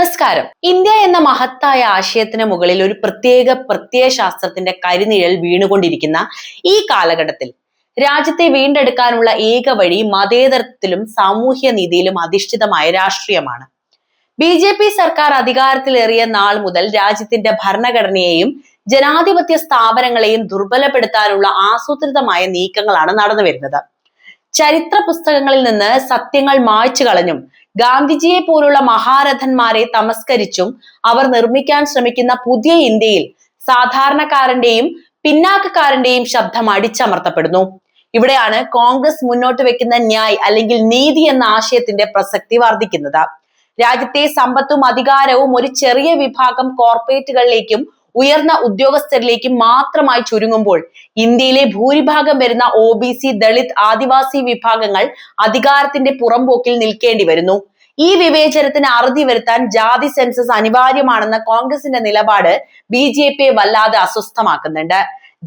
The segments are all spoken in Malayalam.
നമസ്കാരം. ഇന്ത്യ എന്ന മഹത്തായ ആശയത്തിന് മുകളിൽ ഒരു പ്രത്യയശാസ്ത്രത്തിന്റെ കരിനിഴൽ വീണുകൊണ്ടിരിക്കുന്ന ഈ കാലഘട്ടത്തിൽ രാജ്യത്തെ വീണ്ടെടുക്കാനുള്ള ഏക വഴി മതേതരത്വത്തിലും സാമൂഹ്യ നീതിയിലും അധിഷ്ഠിതമായ രാഷ്ട്രീയമാണ്. BJP സർക്കാർ അധികാരത്തിലേറിയ നാൾ മുതൽ രാജ്യത്തിന്റെ ഭരണഘടനയെയും ജനാധിപത്യ സ്ഥാപനങ്ങളെയും ദുർബലപ്പെടുത്താനുള്ള ആസൂത്രിതമായ നീക്കങ്ങളാണ് നടന്നു വരുന്നത്. ചരിത്ര പുസ്തകങ്ങളിൽ നിന്ന് സത്യങ്ങൾ മായ്ച്ചു കളഞ്ഞും ഗാന്ധിജിയെ പോലുള്ള മഹാരഥന്മാരെ തമസ്കരിച്ചും അവർ നിർമ്മിക്കാൻ ശ്രമിക്കുന്ന പുതിയ ഇന്ത്യയിൽ സാധാരണക്കാരന്റെയും പിന്നാക്കക്കാരന്റെയും ശബ്ദം അടിച്ചമർത്തപ്പെടുന്നു. ഇവിടെയാണ് കോൺഗ്രസ് മുന്നോട്ട് വെക്കുന്ന ന്യായ് അല്ലെങ്കിൽ നീതി എന്ന ആശയത്തിന്റെ പ്രസക്തി വർദ്ധിക്കുന്നത്. രാജ്യത്തെ സമ്പത്തും അധികാരവും ഒരു ചെറിയ വിഭാഗം കോർപ്പറേറ്റുകളിലേക്കും ഉയർന്ന ഉദ്യോഗസ്ഥരിലേക്കും മാത്രമായി ചുരുങ്ങുമ്പോൾ ഇന്ത്യയിലെ ഭൂരിഭാഗം വരുന്ന OBC, ദളിത്, ആദിവാസി വിഭാഗങ്ങൾ അധികാരത്തിന്റെ പുറംപോക്കിൽ നിൽക്കേണ്ടി വരുന്നു. ഈ വിവേചനത്തിന് അറുതി വരുത്താൻ ജാതി സെൻസസ് അനിവാര്യമാണെന്ന കോൺഗ്രസിന്റെ നിലപാട് BJPയെ വല്ലാതെ അസ്വസ്ഥമാക്കുന്നുണ്ട്.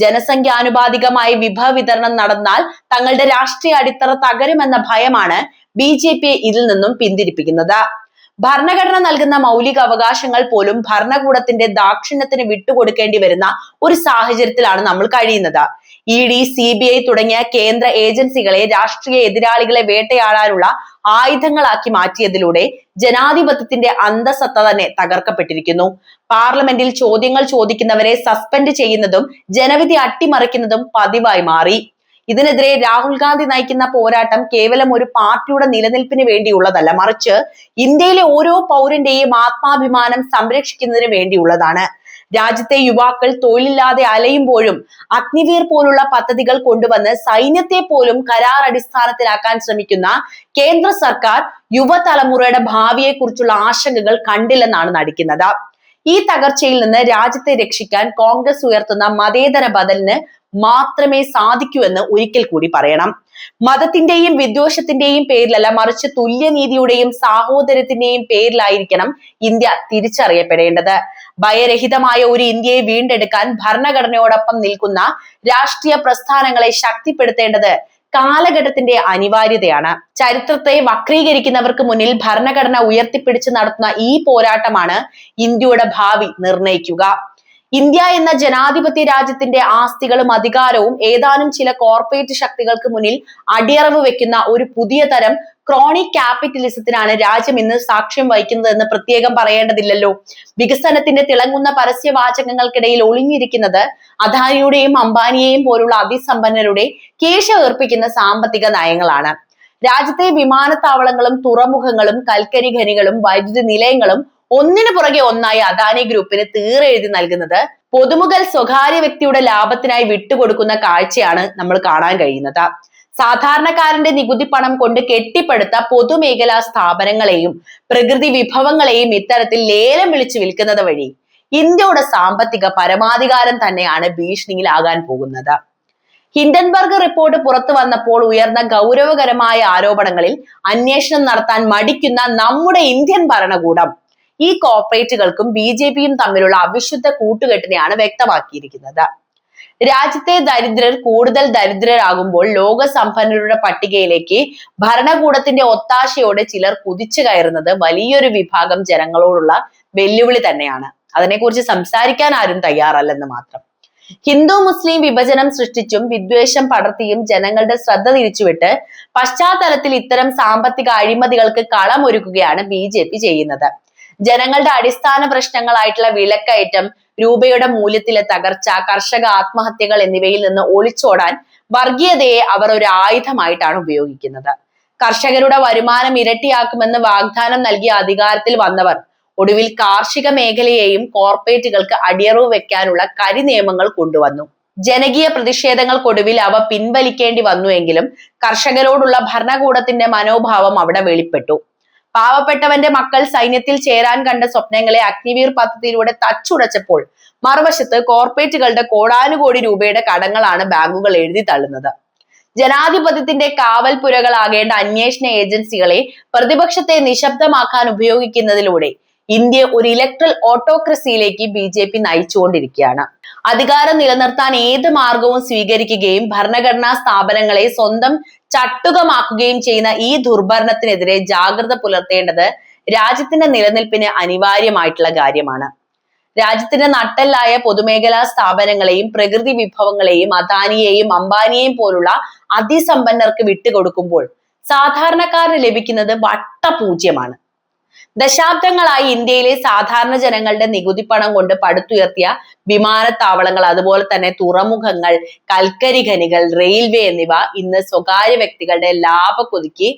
ജനസംഖ്യാനുപാതികമായി വിഭവ വിതരണം നടന്നാൽ തങ്ങളുടെ രാഷ്ട്രീയ അടിത്തറ തകരുമെന്ന ഭയമാണ് BJPയെ ഇതിൽ നിന്നും പിന്തിരിപ്പിക്കുന്നത്. ഭരണഘടന നൽകുന്ന മൗലിക അവകാശങ്ങൾ പോലും ഭരണകൂടത്തിന്റെ ദാക്ഷിണ്യത്തിന് വിട്ടുകൊടുക്കേണ്ടി വരുന്ന ഒരു സാഹചര്യത്തിലാണ് നമ്മൾ കഴിയുന്നത്. ED, CBI തുടങ്ങിയ കേന്ദ്ര ഏജൻസികളെ രാഷ്ട്രീയ എതിരാളികളെ വേട്ടയാടാനുള്ള ആയുധങ്ങളാക്കി മാറ്റിയതിലൂടെ ജനാധിപത്യത്തിന്റെ അന്തസത്ത തന്നെ തകർക്കപ്പെട്ടിരിക്കുന്നു. പാർലമെന്റിൽ ചോദ്യങ്ങൾ ചോദിക്കുന്നവരെ സസ്പെൻഡ് ചെയ്യുന്നതും ജനവിധി അട്ടിമറിക്കുന്നതും പതിവായി മാറി. ഇതിനെതിരെ രാഹുൽ ഗാന്ധി നയിക്കുന്ന പോരാട്ടം കേവലം ഒരു പാർട്ടിയുടെ നിലനിൽപ്പിന് വേണ്ടിയുള്ളതല്ല, മറിച്ച് ഇന്ത്യയിലെ ഓരോ പൗരന്റെയും ആത്മാഭിമാനം സംരക്ഷിക്കുന്നതിന് വേണ്ടിയുള്ളതാണ്. രാജ്യത്തെ യുവാക്കൾ തൊഴിലില്ലാതെ അലയുമ്പോഴും അഗ്നിവീർ പോലുള്ള പദ്ധതികൾ കൊണ്ടുവന്ന് സൈന്യത്തെ പോലും കരാർ അടിസ്ഥാനത്തിലാക്കാൻ ശ്രമിക്കുന്ന കേന്ദ്ര സർക്കാർ യുവതലമുറയുടെ ഭാവിയെക്കുറിച്ചുള്ള ആശങ്കകൾ കണ്ടില്ലെന്നാണ് നടിക്കുന്നത്. ഈ തകർച്ചയിൽ നിന്ന് രാജ്യത്തെ രക്ഷിക്കാൻ കോൺഗ്രസ് ഉയർത്തുന്ന മതേതര ബദലിന് മാത്രമേ സാധിക്കൂ എന്ന് ഒരിക്കൽ കൂടി പറയണം. മതത്തിന്റെയും വിദ്വേഷത്തിന്റെയും പേരിലല്ല, മറിച്ച് തുല്യനീതിയുടെയും സാഹോദര്യത്തിന്റെയും പേരിലായിരിക്കണം ഇന്ത്യ തിരിച്ചറിയപ്പെടേണ്ടത്. ഭയരഹിതമായ ഒരു ഇന്ത്യയെ വീണ്ടെടുക്കാൻ ഭരണഘടനയോടൊപ്പം നിൽക്കുന്ന രാഷ്ട്രീയ പ്രസ്ഥാനങ്ങളെ ശക്തിപ്പെടുത്തേണ്ടത് കാലഘട്ടത്തിന്റെ അനിവാര്യതയാണ്. ചരിത്രത്തെ വക്രീകരിക്കുന്നവർക്ക് മുന്നിൽ ഭരണഘടന ഉയർത്തിപ്പിടിച്ച് നടത്തുന്ന ഈ പോരാട്ടമാണ് ഇന്ത്യയുടെ ഭാവി നിർണയിക്കുക. ഇന്ത്യ എന്ന ജനാധിപത്യ രാജ്യത്തിന്റെ ആസ്തികളും അധികാരവും ഏതാനും ചില കോർപ്പറേറ്റ് ശക്തികൾക്ക് മുന്നിൽ അടിയറവ് വെക്കുന്ന ഒരു പുതിയ തരം ക്രോണിക് ക്യാപിറ്റലിസത്തിനാണ് രാജ്യം ഇന്ന് സാക്ഷ്യം വഹിക്കുന്നതെന്ന് പ്രത്യേകം പറയേണ്ടതില്ലല്ലോ. വികസനത്തിന്റെ തിളങ്ങുന്ന പരസ്യവാചകങ്ങൾക്കിടയിൽ ഒളിഞ്ഞിരിക്കുന്നത് അദാനിയുടെയും അംബാനിയെയും പോലുള്ള അതിസമ്പന്നരുടെ കേശ ഏർപ്പിക്കുന്ന സാമ്പത്തിക നയങ്ങളാണ്. രാജ്യത്തെ വിമാനത്താവളങ്ങളും തുറമുഖങ്ങളും കൽക്കരി ഖനികളും വൈദ്യുതി നിലയങ്ങളും ഒന്നിനു പുറകെ ഒന്നായി അദാനി ഗ്രൂപ്പിന് തീരെഴുതി നൽകുന്നത് പൊതുമുതൽ സ്വകാര്യ വ്യക്തിയുടെ ലാഭത്തിനായി വിട്ടുകൊടുക്കുന്ന കാഴ്ചയാണ് നമ്മൾ കാണാൻ കഴിയുന്നത്. സാധാരണക്കാരന്റെ നികുതി പണം കൊണ്ട് കെട്ടിപ്പടുത്ത പൊതുമേഖലാ സ്ഥാപനങ്ങളെയും പ്രകൃതി വിഭവങ്ങളെയും ഇത്തരത്തിൽ ലേലം വിളിച്ചു വിൽക്കുന്നത് വഴി ഇന്ത്യയുടെ സാമ്പത്തിക പരമാധികാരം തന്നെയാണ് ഭീഷണിയിലാകാൻ പോകുന്നത്. ഹിൻഡൻബർഗ് റിപ്പോർട്ട് പുറത്തു വന്നപ്പോൾ ഉയർന്ന ഗൗരവകരമായ ആരോപണങ്ങളിൽ അന്വേഷണം നടത്താൻ മടിക്കുന്ന നമ്മുടെ ഇന്ത്യൻ ഭരണകൂടം ഈ കോർപ്പറേറ്റുകൾക്കും BJPയും തമ്മിലുള്ള അവിശുദ്ധ കൂട്ടുകെട്ടിനെയാണ് വ്യക്തമാക്കിയിരിക്കുന്നത്. രാജ്യത്തെ ദരിദ്രർ കൂടുതൽ ദരിദ്രരാകുമ്പോൾ ലോക സമ്പന്നരുടെ പട്ടികയിലേക്ക് ഭരണകൂടത്തിന്റെ ഒത്താശയോടെ ചിലർ കുതിച്ചു കയറുന്നത് വലിയൊരു വിഭാഗം ജനങ്ങളോടുള്ള വെല്ലുവിളി തന്നെയാണ്. അതിനെക്കുറിച്ച് സംസാരിക്കാൻ ആരും തയ്യാറല്ലെന്ന് മാത്രം. ഹിന്ദു മുസ്ലിം വിഭജനം സൃഷ്ടിച്ചും വിദ്വേഷം പടർത്തിയും ജനങ്ങളുടെ ശ്രദ്ധ തിരിച്ചുവിട്ട് പശ്ചാത്തലത്തിൽ ഇത്തരം സാമ്പത്തിക അഴിമതികൾക്ക് കളമൊരുക്കുകയാണ് BJP ചെയ്യുന്നത്. ജനങ്ങളുടെ അടിസ്ഥാന പ്രശ്നങ്ങളായിട്ടുള്ള വിലക്കയറ്റം, രൂപയുടെ മൂല്യത്തിലെ തകർച്ച, കർഷക ആത്മഹത്യകൾ എന്നിവയിൽ നിന്ന് ഒളിച്ചോടാൻ വർഗീയതയെ അവർ ഒരു ആയുധമായിട്ടാണ് ഉപയോഗിക്കുന്നത്. കർഷകരുടെ വരുമാനം ഇരട്ടിയാക്കുമെന്ന് വാഗ്ദാനം നൽകിയ അധികാരത്തിൽ വന്നവർ ഒടുവിൽ കാർഷിക മേഖലയെയും കോർപ്പറേറ്റുകൾക്ക് അടിയറവ് വെക്കാനുള്ള കരിനിയമങ്ങൾ കൊണ്ടുവന്നു. ജനകീയ പ്രതിഷേധങ്ങൾക്കൊടുവിൽ അവ പിൻവലിക്കേണ്ടി വന്നുവെങ്കിലും കർഷകരോടുള്ള ഭരണകൂടത്തിന്റെ മനോഭാവം അവിടെ വെളിപ്പെട്ടു. പാവപ്പെട്ടവന്റെ മക്കൾ സൈന്യത്തിൽ ചേരാൻ കണ്ട സ്വപ്നങ്ങളെ അഗ്നിവീർ പദ്ധതിയിലൂടെ തച്ചുടച്ചപ്പോൾ മറുവശത്ത് കോർപ്പറേറ്റുകളുടെ കോടാനുകോടി രൂപയുടെ കടങ്ങളാണ് ബാങ്കുകൾ എഴുതി തള്ളുന്നത്. ജനാധിപത്യത്തിന്റെ കാവൽപുരകളാകേണ്ട അന്വേഷണ ഏജൻസികളെ പ്രതിപക്ഷത്തെ നിശബ്ദമാക്കാൻ ഉപയോഗിക്കുന്നതിലൂടെ ഇന്ത്യ ഒരു ഇലക്ട്രൽ ഓട്ടോക്രസിയിലേക്ക് BJP നയിച്ചുകൊണ്ടിരിക്കുകയാണ്. അധികാരം നിലനിർത്താൻ ഏത് മാർഗവും സ്വീകരിക്കുകയും ഭരണഘടനാ സ്ഥാപനങ്ങളെ സ്വന്തം ചട്ടുകമാക്കുകയും ചെയ്യുന്ന ഈ ദുർഭരണത്തിനെതിരെ ജാഗ്രത പുലർത്തേണ്ടത് രാജ്യത്തിന്റെ നിലനിൽപ്പിന് അനിവാര്യമായിട്ടുള്ള കാര്യമാണ്. രാജ്യത്തിന്റെ നട്ടെല്ലായ പൊതുമേഖലാ സ്ഥാപനങ്ങളെയും പ്രകൃതി വിഭവങ്ങളെയും അദാനിയെയും അംബാനിയെയും പോലുള്ള അതിസമ്പന്നർക്ക് വിട്ടുകൊടുക്കുമ്പോൾ സാധാരണക്കാരന് ലഭിക്കുന്നത് വട്ടപൂജ്യമാണ്. ദശാബ്ദങ്ങളായി ഇന്ത്യയിലെ സാധാരണ ജനങ്ങളുടെ നികുതി പണം കൊണ്ട് പടുത്തുയർത്തിയ വിമാനത്താവളങ്ങൾ, അതുപോലെ തന്നെ തുറമുഖങ്ങൾ, കൽക്കരി ഖനികൾ, റെയിൽവേ എന്നിവ ഇന്ന് സ്വകാര്യ വ്യക്തികളുടെ ലാഭക്കൊതിക്ക്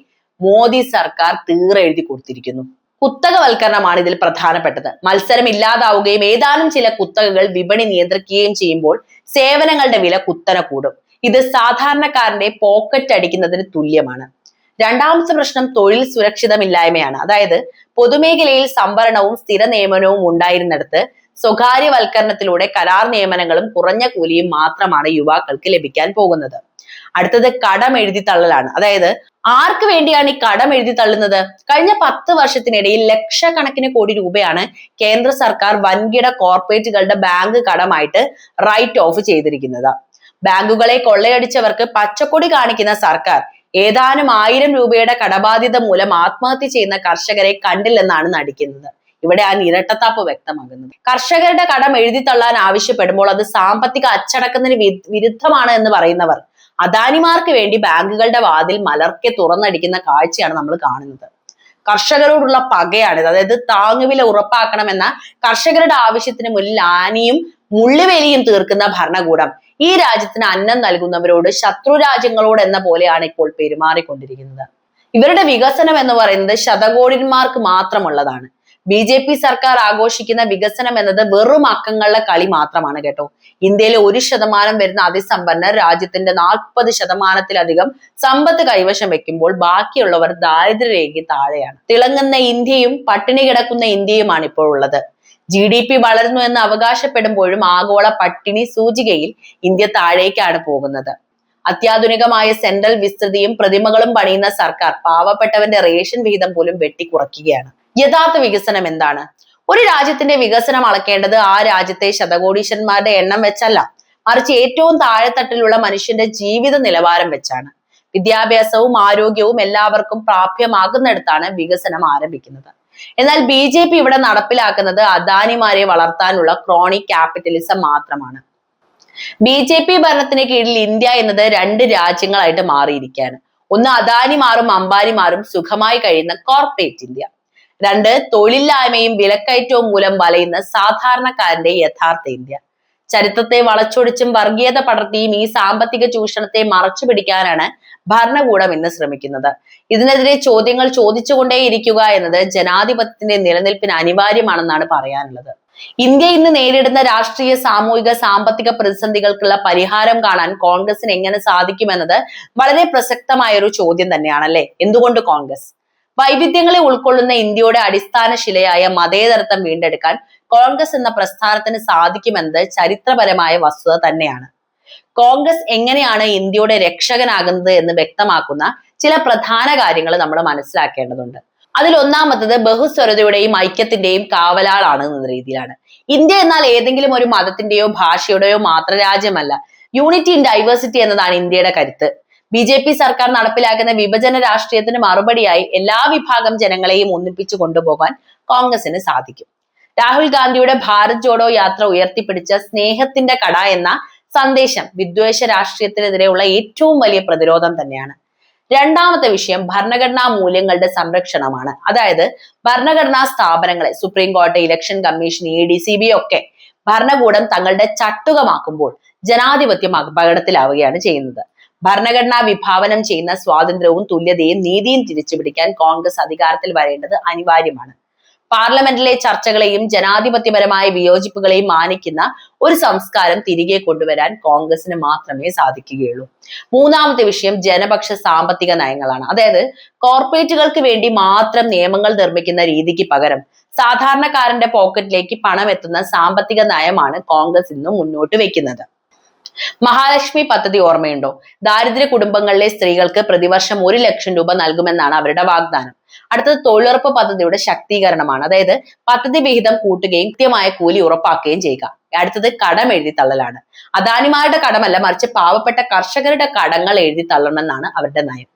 മോദി സർക്കാർ തീറെഴുതി കൊടുത്തിരിക്കുന്നു. കുത്തകവൽക്കരണമാണ് ഇതിൽ പ്രധാനപ്പെട്ടത്. മത്സരം ഇല്ലാതാവുകയും ഏതാനും ചില കുത്തകകൾ വിപണി നിയന്ത്രിക്കുകയും ചെയ്യുമ്പോൾ സേവനങ്ങളുടെ വില കുത്തനെ കൂടും. ഇത് സാധാരണക്കാരന്റെ പോക്കറ്റ് അടിക്കുന്നതിന് തുല്യമാണ്. രണ്ടാമത്തെ പ്രശ്നം തൊഴിൽ സുരക്ഷിതമില്ലായ്മയാണ്. അതായത് പൊതുമേഖലയിൽ സംവരണവും സ്ഥിര നിയമനവും ഉണ്ടായിരുന്നിടത്ത് സ്വകാര്യവൽക്കരണത്തിലൂടെ കരാർ നിയമനങ്ങളും കുറഞ്ഞ കൂലിയും മാത്രമാണ് യുവാക്കൾക്ക് ലഭിക്കാൻ പോകുന്നത്. അടുത്തത് കടം എഴുതി തള്ളലാണ്. അതായത് ആർക്ക് വേണ്ടിയാണ് ഈ കടം എഴുതി തള്ളുന്നത്? കഴിഞ്ഞ 10 വർഷത്തിനിടയിൽ ലക്ഷക്കണക്കിന് കോടി രൂപയാണ് കേന്ദ്ര സർക്കാർ വൻകിട കോർപ്പറേറ്റുകളുടെ ബാങ്ക് കടമായിട്ട് റൈറ്റ് ഓഫ് ചെയ്തിരിക്കുന്നത്. ബാങ്കുകളെ കൊള്ളയടിച്ചവർക്ക് പച്ചക്കൊടി കാണിക്കുന്ന സർക്കാർ ഏതാനും 1000 രൂപയുടെ കടബാധ്യത മൂലം ആത്മഹത്യ ചെയ്യുന്ന കർഷകരെ കണ്ടില്ലെന്നാണ് നടിക്കുന്നത്. ഇവിടെ ആ ഇരട്ടത്താപ്പ് വ്യക്തമാകുന്നത്. കർഷകരുടെ കടം എഴുതി തള്ളാൻ ആവശ്യപ്പെടുമ്പോൾ അത് സാമ്പത്തിക അച്ചടക്കത്തിന് വിരുദ്ധമാണ് എന്ന് പറയുന്നവർ അദാനിമാർക്ക് വേണ്ടി ബാങ്കുകളുടെ വാതിൽ മലർക്കെ തുറന്നടിക്കുന്ന കാഴ്ചയാണ് നമ്മൾ കാണുന്നത്. കർഷകരോടുള്ള പകയാണിത്. അതായത് താങ്ങുവില ഉറപ്പാക്കണമെന്ന കർഷകരുടെ ആവശ്യത്തിന് മുന്നിൽ ആനിയും മുള്ളുവേലിയും തീർക്കുന്ന ഭരണകൂടം ഈ രാജ്യത്തിന് അന്നം നൽകുന്നവരോട് ശത്രു രാജ്യങ്ങളോട് എന്ന പോലെയാണ് ഇപ്പോൾ പെരുമാറിക്കൊണ്ടിരിക്കുന്നത്. ഇവരുടെ വികസനം എന്ന് പറയുന്നത് ശതകോടിന്മാർക്ക് മാത്രമുള്ളതാണ്. BJP സർക്കാർ ആഘോഷിക്കുന്ന വികസനം എന്നത് വെറും അക്കങ്ങളുടെ കളി മാത്രമാണ് കേട്ടോ. ഇന്ത്യയിലെ 1% വരുന്ന അതിസമ്പന്നർ രാജ്യത്തിന്റെ 40%-ലധികം സമ്പത്ത് കൈവശം വെക്കുമ്പോൾ ബാക്കിയുള്ളവർ ദാരിദ്ര്യരേഖയ്ക്ക് താഴെയാണ്. തിളങ്ങുന്ന ഇന്ത്യയും പട്ടിണി കിടക്കുന്ന ഇന്ത്യയുമാണ് ഇപ്പോൾ ഉള്ളത്. GDP വളർന്നു എന്ന് അവകാശപ്പെടുമ്പോഴും ആഗോള പട്ടിണി സൂചികയിൽ ഇന്ത്യ താഴേക്കാണ് പോകുന്നത്. അത്യാധുനികമായ സെൻട്രൽ വിസ്തൃതിയും പ്രതിമകളും പണിയുന്ന സർക്കാർ പാവപ്പെട്ടവന്റെ റേഷൻ വിഹിതം പോലും വെട്ടിക്കുറയ്ക്കുകയാണ്. യഥാർത്ഥ വികസനം എന്താണ്? ഒരു രാജ്യത്തിന്റെ വികസനം അളക്കേണ്ടത് ആ രാജ്യത്തെ ശതകോടീശ്വരന്മാരുടെ എണ്ണം വെച്ചല്ല, മറിച്ച് ഏറ്റവും താഴെത്തട്ടിലുള്ള മനുഷ്യന്റെ ജീവിത നിലവാരം വെച്ചാണ്. വിദ്യാഭ്യാസവും ആരോഗ്യവും എല്ലാവർക്കും പ്രാപ്യമാകുന്നിടത്താണ് വികസനം ആരംഭിക്കുന്നത്. എന്നാൽ BJP ഇവിടെ നടപ്പിലാക്കുന്നത് അദാനിമാരെ വളർത്താനുള്ള ക്രോണിക് ക്യാപിറ്റലിസം മാത്രമാണ്. BJP ഭരണത്തിന് കീഴിൽ ഇന്ത്യ എന്നത് 2 രാജ്യങ്ങളായിട്ട് മാറിയിരിക്കുകയാണ്. ഒന്ന് അദാനിമാരും അംബാനിമാരും സുഖമായി കഴിയുന്ന കോർപ്പറേറ്റ് ഇന്ത്യ. 2 തൊഴിലില്ലായ്മയും വിലക്കയറ്റവും മൂലം വലയുന്ന സാധാരണക്കാരന്റെ യഥാർത്ഥ ഇന്ത്യ. ചരിത്രത്തെ വളച്ചൊടിച്ചും വർഗീയത പടർത്തിയും ഈ സാമ്പത്തിക ചൂഷണത്തെ മറച്ചു പിടിക്കാനാണ് ഭരണകൂടം ഇന്ന് ശ്രമിക്കുന്നത്. ഇതിനെതിരെ ചോദ്യങ്ങൾ ചോദിച്ചുകൊണ്ടേയിരിക്കുക എന്നത് ജനാധിപത്യത്തിന്റെ നിലനിൽപ്പിന് അനിവാര്യമാണെന്നാണ് പറയാനുള്ളത്. ഇന്ത്യ ഇന്ന് നേരിടുന്ന രാഷ്ട്രീയ, സാമൂഹിക, സാമ്പത്തിക പ്രതിസന്ധികൾക്കുള്ള പരിഹാരം കാണാൻ കോൺഗ്രസിന് എങ്ങനെ സാധിക്കുമെന്നത് വളരെ പ്രസക്തമായ ഒരു ചോദ്യം തന്നെയാണല്ലേ. എന്തുകൊണ്ട് കോൺഗ്രസ്? വൈവിധ്യങ്ങളെ ഉൾക്കൊള്ളുന്ന ഇന്ത്യയുടെ അടിസ്ഥാന ശിലയായ മതേതരത്വം വീണ്ടെടുക്കാൻ കോൺഗ്രസ് എന്ന പ്രസ്ഥാനത്തിന് സാധിക്കുമെന്നത് ചരിത്രപരമായ വസ്തുത തന്നെയാണ്. കോൺഗ്രസ് എങ്ങനെയാണ് ഇന്ത്യയുടെ രക്ഷകനാകുന്നത് എന്ന് വ്യക്തമാക്കുന്ന ചില പ്രധാന കാര്യങ്ങൾ നമ്മൾ മനസ്സിലാക്കേണ്ടതുണ്ട്. അതിൽ ഒന്നാമത്തത് ബഹുസ്വരതയുടെയും ഐക്യത്തിന്റെയും കാവലാളാണ് എന്ന രീതിയിലാണ്. ഇന്ത്യ എന്നാൽ ഏതെങ്കിലും ഒരു മതത്തിന്റെയോ ഭാഷയുടെയോ മാത്രം രാജ്യമല്ല. യൂണിറ്റി ഇൻ ഡൈവേഴ്സിറ്റി എന്നതാണ് ഇന്ത്യയുടെ കരുത്ത്. BJP സർക്കാർ നടപ്പിലാക്കുന്ന വിഭജന രാഷ്ട്രീയത്തിന് മറുപടിയായി എല്ലാ വിഭാഗം ജനങ്ങളെയും ഒന്നിപ്പിച്ചു കൊണ്ടുപോകാൻ കോൺഗ്രസിന് സാധിക്കും. രാഹുൽ ഗാന്ധിയുടെ ഭാരത് ജോഡോ യാത്ര ഉയർത്തിപ്പിടിച്ച സ്നേഹത്തിന്റെ കട എന്ന സന്ദേശം വിദ്വേഷ രാഷ്ട്രീയത്തിനെതിരെയുള്ള ഏറ്റവും വലിയ പ്രതിരോധം തന്നെയാണ്. രണ്ടാമത്തെ വിഷയം ഭരണഘടനാ മൂല്യങ്ങളുടെ സംരക്ഷണമാണ്. അതായത് ഭരണഘടനാ സ്ഥാപനങ്ങളെ സുപ്രീം കോടതി, ഇലക്ഷൻ കമ്മീഷൻ, ED, CBI ഒക്കെ ഭരണകൂടം തങ്ങളുടെ ചട്ടുകമാക്കുമ്പോൾ ജനാധിപത്യം അപകടത്തിലാവുകയാണ് ചെയ്യുന്നത്. ഭരണഘടന വിഭാവനം ചെയ്യുന്ന സ്വാതന്ത്ര്യവും തുല്യതയും നീതിയും തിരിച്ചുപിടിക്കാൻ കോൺഗ്രസ് അധികാരത്തിൽ വരേണ്ടത് അനിവാര്യമാണ്. പാർലമെന്റിലെ ചർച്ചകളെയും ജനാധിപത്യപരമായ വിയോജിപ്പുകളെയും മാനിക്കുന്ന ഒരു സംസ്കാരം തിരികെ കൊണ്ടുവരാൻ കോൺഗ്രസിന് മാത്രമേ സാധിക്കുകയുള്ളൂ. മൂന്നാമത്തെ വിഷയം ജനപക്ഷ സാമ്പത്തിക നയങ്ങളാണ്. അതായത് കോർപ്പറേറ്റുകൾക്ക് വേണ്ടി മാത്രം നിയമങ്ങൾ നിർമ്മിക്കുന്ന രീതിക്ക് പകരം സാധാരണക്കാരന്റെ പോക്കറ്റിലേക്ക് പണം എത്തുന്ന സാമ്പത്തിക നയമാണ് കോൺഗ്രസ് ഇന്നും മുന്നോട്ട് വെക്കുന്നത്. മഹാലക്ഷ്മി പദ്ധതി ഓർമ്മയുണ്ടോ? ദാരിദ്ര്യ കുടുംബങ്ങളിലെ സ്ത്രീകൾക്ക് പ്രതിവർഷം 1 ലക്ഷം രൂപ നൽകുമെന്നാണ് അവരുടെ വാഗ്ദാനം. അടുത്തത് തൊഴിലുറപ്പ് പദ്ധതിയുടെ ശാക്തീകരണമാണ്. അതായത് പദ്ധതി വിഹിതം കൂട്ടുകയും കൃത്യമായ കൂലി ഉറപ്പാക്കുകയും ചെയ്യുക. അടുത്തത് കടം എഴുതി തള്ളലാണ്. അദാനിമാരുടെ കടമല്ല, മറിച്ച് പാവപ്പെട്ട കർഷകരുടെ കടങ്ങൾ എഴുതി തള്ളണമെന്നാണ് അവരുടെ നയം.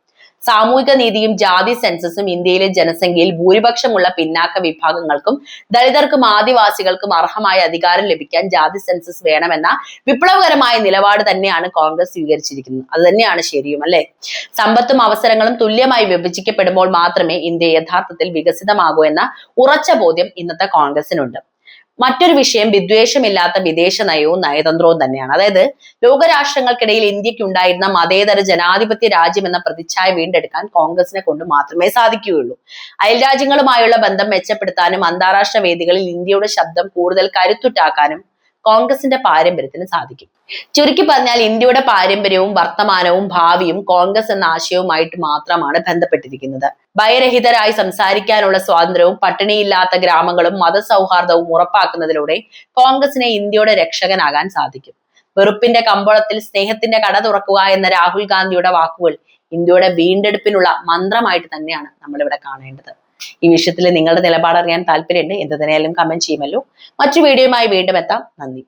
സാമൂഹിക നീതിയും ജാതി സെൻസസും ഇന്ത്യയിലെ ജനസംഖ്യയിൽ ഭൂരിപക്ഷമുള്ള പിന്നാക്ക വിഭാഗങ്ങൾക്കും ദളിതർക്കും ആദിവാസികൾക്കും അർഹമായ അധികാരം ലഭിക്കാൻ ജാതി സെൻസസ് വേണമെന്ന വിപ്ലവകരമായ നിലപാട് തന്നെയാണ് കോൺഗ്രസ് സ്വീകരിച്ചിരിക്കുന്നത്. അത് തന്നെയാണ് ശരിയും, അല്ലെ? സമ്പത്തും അവസരങ്ങളും തുല്യമായി വിഭജിക്കപ്പെടുമ്പോൾ മാത്രമേ ഇന്ത്യ യഥാർത്ഥത്തിൽ വികസിതമാകൂ എന്ന ഉറച്ച ബോധ്യം ഇന്നത്തെ കോൺഗ്രസിനുണ്ട്. മറ്റൊരു വിഷയം വിദ്വേഷമില്ലാത്ത വിദേശ നയവും നയതന്ത്രവും തന്നെയാണ്. അതായത് ലോകരാഷ്ട്രങ്ങൾക്കിടയിൽ ഇന്ത്യക്ക് ഉണ്ടായിരുന്ന മതേതര ജനാധിപത്യ രാജ്യം എന്ന പ്രതിച്ഛായ വീണ്ടെടുക്കാൻ കോൺഗ്രസിനെ കൊണ്ട് മാത്രമേ സാധിക്കുകയുള്ളൂ. അയൽരാജ്യങ്ങളുമായുള്ള ബന്ധം മെച്ചപ്പെടുത്താനും അന്താരാഷ്ട്ര വേദികളിൽ ഇന്ത്യയുടെ ശബ്ദം കൂടുതൽ കരുത്തുറ്റാക്കാനും കോൺഗ്രസിന്റെ പാരമ്പര്യത്തിന് സാധിക്കും. ചുരുക്കി പറഞ്ഞാൽ ഇന്ത്യയുടെ പാരമ്പര്യവും വർത്തമാനവും ഭാവിയും കോൺഗ്രസ് എന്ന ആശയവുമായിട്ട് മാത്രമാണ് ബന്ധപ്പെട്ടിരിക്കുന്നത്. ഭയരഹിതരായി സംസാരിക്കാനുള്ള സ്വാതന്ത്ര്യവും പട്ടിണിയില്ലാത്ത ഗ്രാമങ്ങളും മതസൗഹാർദ്ദവും ഉറപ്പാക്കുന്നതിലൂടെ കോൺഗ്രസിനെ ഇന്ത്യയുടെ രക്ഷകനാകാൻ സാധിക്കും. വെറുപ്പിന്റെ കമ്പോളത്തിൽ സ്നേഹത്തിന്റെ കട തുറക്കുക എന്ന രാഹുൽ ഗാന്ധിയുടെ വാക്കുകൾ ഇന്ത്യയുടെ വീണ്ടെടുപ്പിനുള്ള മന്ത്രമായിട്ട് തന്നെയാണ് നമ്മളിവിടെ കാണേണ്ടത്. ഈ വിഷയത്തിൽ നിങ്ങളുടെ നിലപാട് അറിയാൻ താല്പര്യമുണ്ട്. എന്ത് തന്നെയായാലും കമന്റ് ചെയ്യുമല്ലോ. മറ്റു വീഡിയോയുമായി വീണ്ടും എത്താം. നന്ദി.